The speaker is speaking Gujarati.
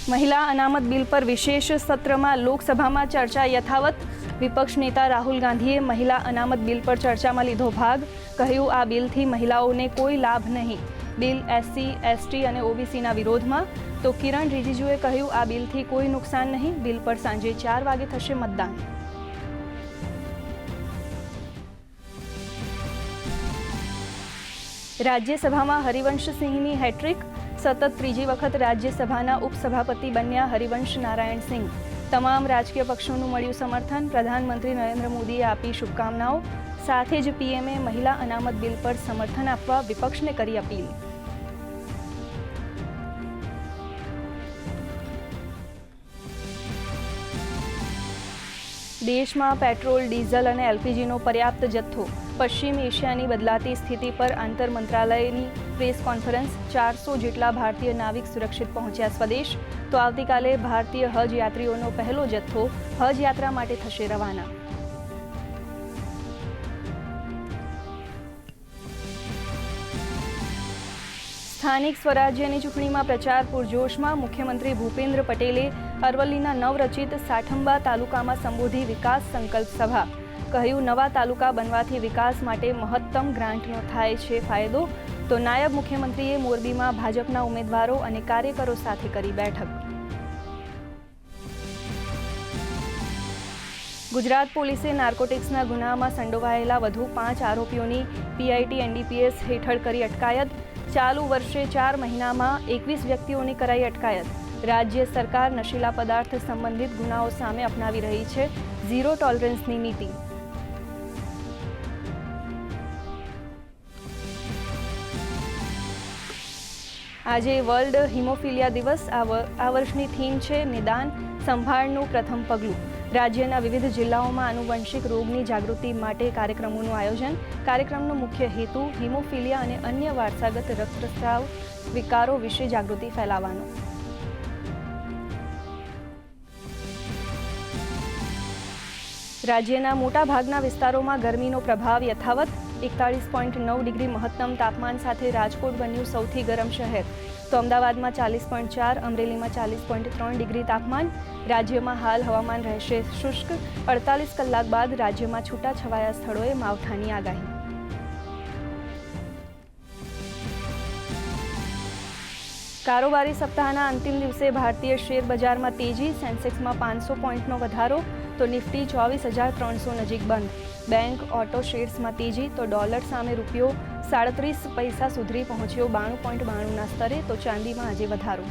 महिला अनामत बिल पर विशेष सत्र में लोकसभा में चर्चा यथावत। विपक्ष नेता राहुल गांधीए महिला अनामत बिल पर चर्चा में लीधो भाग। कह્યું आ बिल थी महिलाओं ने कोई लाभ नहीं। बिल SC, ST और OBC ना विरोध में। तो किरण रिजिजुए कह્યું आ बिल थी कोई नुकसान नहीं। बिल पर सांजे 4 वागे थशे मतदान। राज्यसभा में हरिवंश सिंहनी हेट्रिक। सतत त्रीजी वखत राज्यसभाना उपसभापति बन्या हरिवंश नारायण सिंह। तमाम राजकीय पक्षों मळ्युं समर्थन। प्रधानमंत्री नरेंद्र मोदीए आपी शुभकामनाओं। साथे ज पीएमए महिला अनामत बिल पर समर्थन आपवा विपक्षने करी अपील। देश में पेट्रोल, डीजल और LPG नो पर्याप्त जत्थो। पश्चिम एशियानी बदलाती स्थिति पर आंतर मंत्रालयनी प्रेस कॉन्फ्रेंस। 400 जेटला भारतीय नाविक सुरक्षित पहुंच्या स्वदेश। तो आवतीकाले भारतीय हज यात्रीओनो पहलो जत्थो हज यात्रा माटे थशे रवाना। स्थानिक स्वराज्यनी चूंटणीमां प्रचार पूरजोशमां। मुख्यमंत्री भूपेन्द्र पटेले अरवल्लीना नवरचित साठंबा तालुकामां संबोधी विकास संकल्प सभा। કહ્યું નવા તાલુકા બનવાથી વિકાસ માટે મહત્તમ ગ્રાન્ટનો થાય છે ફાયદો। તો નાયબ મુખ્યમંત્રીએ મોરબીમાં ભાજપના ઉમેદવારો અને કાર્યકરો સાથે કરી બેઠક। ગુજરાત પોલીસે નાર્કોટિક્સના ગુનામાં સંડોવાયેલા વધુ 5 આરોપીઓની PIT NDPS હેઠળ કરી અટકાયત। ચાલુ વર્ષે 4 મહિનામાં 21 વ્યક્તિઓની કરાઈ અટકાયત। રાજ્ય સરકાર નશીલા પદાર્થ સંબંધિત ગુનાઓ સામે અપનાવી રહી છે ઝીરો ટોલરન્સની નીતિ। આજે વર્લ્ડ હિમોફિલિયા દિવસ। આ વર્ષની થીમ છે નિદાન સંભાળનું પ્રથમ પગલું। રાજ્યના વિવિધ જિલ્લાઓમાં આનુવંશિક રોગની જાગૃતિ માટે કાર્યક્રમોનું આયોજન। કાર્યક્રમનો મુખ્ય હેતુ હિમોફિલિયા અને અન્ય વારસાગત રક્તસ્રાવ વિકારો વિશે જાગૃતિ ફેલાવવાનો। રાજ્યના મોટા ભાગના વિસ્તારોમાં ગરમીનો પ્રભાવ યથાવત। 41.9 ડિગ્રી મહત્તમ તાપમાન સાથે રાજકોટ બન્યું સૌથી ગરમ શહેર। તો અમદાવાદમાં 40.4, અમરેલીમાં 40.3 ડિગ્રી તાપમાન। રાજ્યમાં હાલ હવામાન રહેશે શુષ્ક। 48 કલાક બાદ રાજ્યમાં છૂટાછવાયા સ્થળોએ માવઠાની આગાહી। કારોબારી સપ્તાહના અંતિમ દિવસે ભારતીય શેર બજારમાં તેજી। સેન્સેક્સમાં 500 પોઈન્ટનો વધારો। તો નિફ્ટી 24,300 નજીક બંધ। બેંક, ઓટો શેર્સમાં તેજી। તો ડોલર સામે રૂપિયો 37 પૈસા સુધરી પહોંચ્યો 92.92ના સ્તરે। તો ચાંદીમાં આજે વધારો।